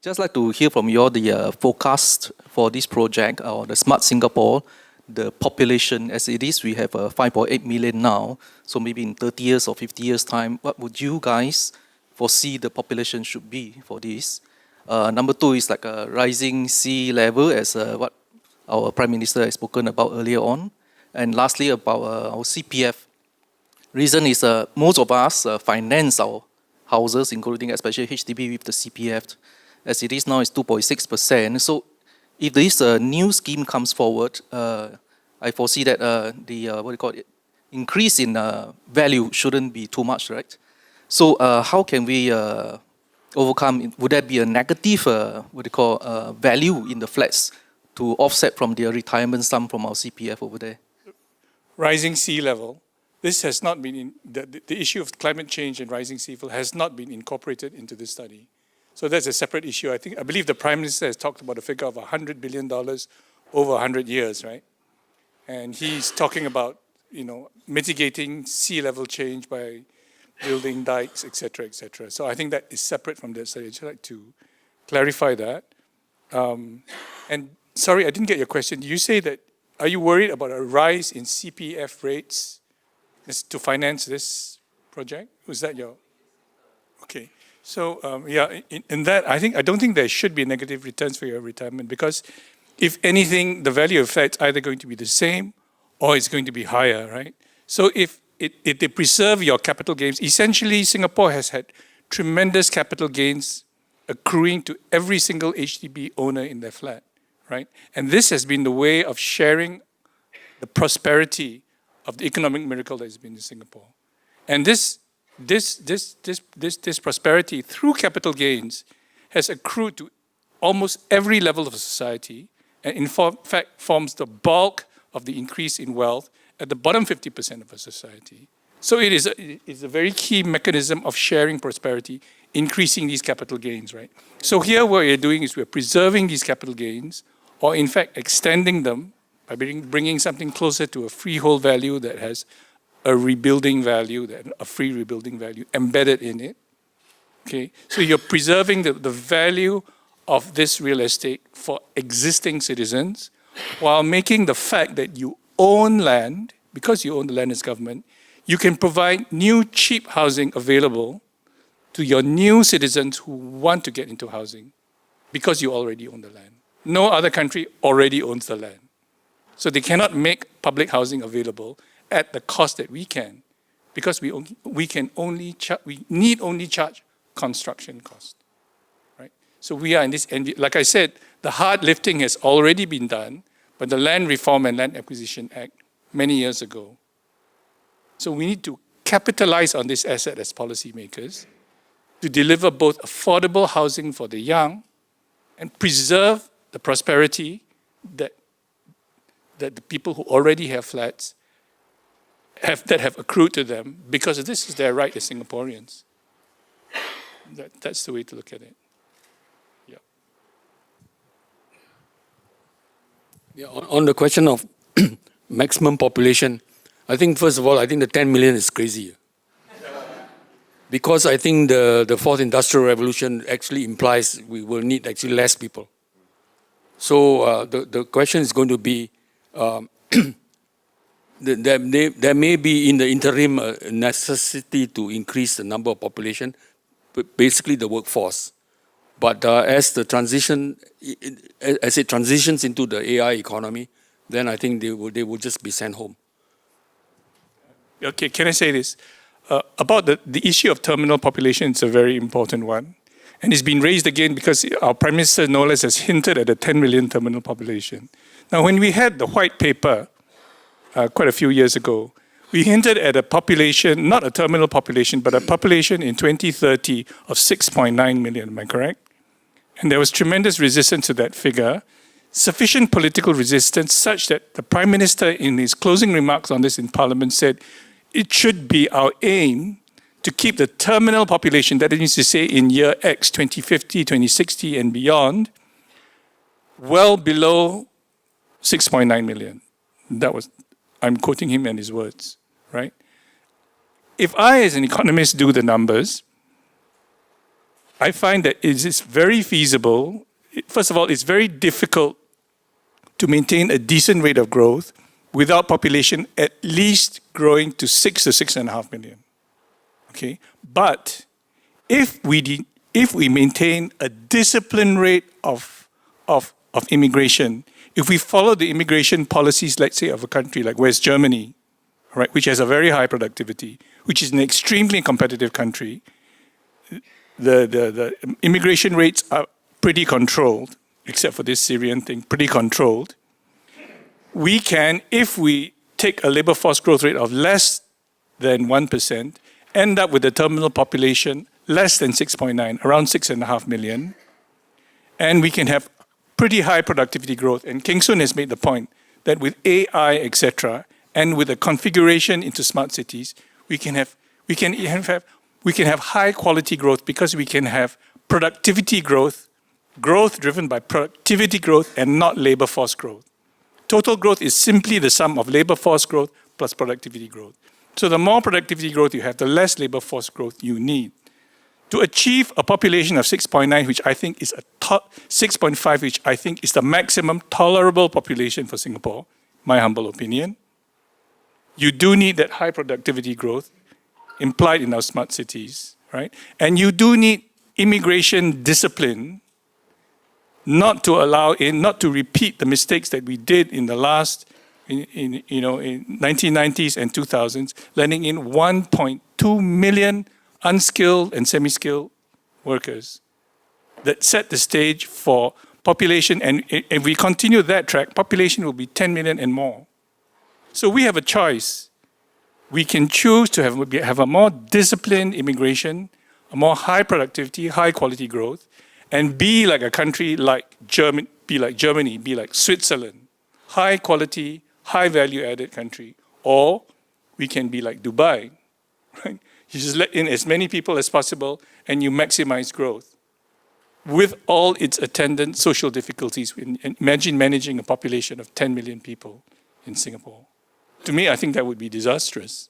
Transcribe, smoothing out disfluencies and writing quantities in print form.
Just like to hear from you the forecast for this project or the Smart Singapore, the population as it is, we have 5.8 million now. So maybe in 30 years or 50 years time, what would you guys foresee the population should be for this? Number two is like a rising sea level as what our Prime Minister has spoken about earlier on. And lastly about our CPF. Reason is most of us finance our houses, including especially HDB with the CPF. As it is now, it's 2.6%. So if this new scheme comes forward, I foresee that the increase in value shouldn't be too much, right? So how can we overcome? Would that be a negative value in the flats to offset from the retirement sum from our CPF over there? Rising sea level. This has not been the issue of climate change and rising sea level has not been incorporated into this study. So that's a separate issue. I believe the Prime Minister has talked about a figure of $100 billion over 100 years, right? And he's talking about, mitigating sea level change by building dikes, et cetera, et cetera. So I think that is separate from this study. I'd like to clarify that. And sorry, I didn't get your question. You say that, are you worried about a rise in CPF rates to finance this project? Was that your? Okay. So in that, I don't think there should be negative returns for your retirement because if anything, the value of flats either going to be the same or it's going to be higher, right? So if they preserve your capital gains, essentially Singapore has had tremendous capital gains accruing to every single HDB owner in their flat, right? And this has been the way of sharing the prosperity of the economic miracle that has been in Singapore. And this prosperity through capital gains has accrued to almost every level of society and in fact forms the bulk of the increase in wealth at the bottom 50% of a society. So it is a very key mechanism of sharing prosperity, increasing these capital gains, right? So here what we're doing is we're preserving these capital gains or in fact extending them by bringing something closer to a freehold value that has a rebuilding value, a free rebuilding value embedded in it. Okay, so you're preserving the value of this real estate for existing citizens while making the fact that you own land, because you own the land as government, you can provide new cheap housing available to your new citizens who want to get into housing because you already own the land. No other country already owns the land. So they cannot make public housing available at the cost that we can, because we need only charge construction cost, right? So we are in this, like I said, the hard lifting has already been done by the Land Reform and Land Acquisition Act many years ago. So we need to capitalize on this asset as policymakers to deliver both affordable housing for the young and preserve the prosperity that the people who already have flats that have accrued to them, because this is their right as Singaporeans. That's the way to look at it. Yeah. Yeah. On the question of maximum population, I think first of all, I think the 10 million is crazy. Because I think the fourth industrial revolution actually implies we will need actually less people. So the question is going to be, there may be in the interim a necessity to increase the number of population, but basically the workforce. But as it transitions into the AI economy, then I think they will just be sent home. Okay, can I say this? About the issue of terminal population, it's a very important one. And it's been raised again because our Prime Minister no less has hinted at a 10 million terminal population. Now, when we had the white paper quite a few years ago, we hinted at a population, not a terminal population, but a population in 2030 of 6.9 million, am I correct? And there was tremendous resistance to that figure, sufficient political resistance such that the Prime Minister in his closing remarks on this in Parliament said, it should be our aim to keep the terminal population, that means to say in year X, 2050, 2060 and beyond, well below 6.9 million. I'm quoting him and his words, right? If I, as an economist, do the numbers, I find that it is very feasible. First of all, it's very difficult to maintain a decent rate of growth without population at least growing to 6 to 6.5 million. Okay, but if we maintain a disciplined rate of immigration, if we follow the immigration policies, let's say, of a country like West Germany, right, which has a very high productivity, which is an extremely competitive country, the immigration rates are pretty controlled, except for this Syrian thing, pretty controlled. We can, if we take a labor force growth rate of less than 1%, end up with a terminal population less than 6.9, around 6.5 million, and we can have pretty high productivity growth. And Keng Soon has made the point that with AI, etc., and with a configuration into smart cities, we can have high quality growth because we can have productivity growth driven by productivity growth and not labor force growth. Total growth is simply the sum of labor force growth plus productivity growth. So the more productivity growth you have, the less labor force growth you need. To achieve a population of 6.9, which I think is 6.5, which I think is the maximum tolerable population for Singapore, my humble opinion, you do need that high productivity growth implied in our smart cities, right? And you do need immigration discipline not to repeat the mistakes that we did in the last, in 1990s and 2000s, letting in 1.2 million unskilled and semi-skilled workers that set the stage for population. And if we continue that track, population will be 10 million and more. So we have a choice. We can choose to have a more disciplined immigration, a more high productivity, high quality growth, and be like a country like Germany, be like Switzerland, high quality, high value added country. Or we can be like Dubai, right? You just let in as many people as possible and you maximize growth with all its attendant social difficulties. Imagine managing a population of 10 million people in Singapore. To me, I think that would be disastrous.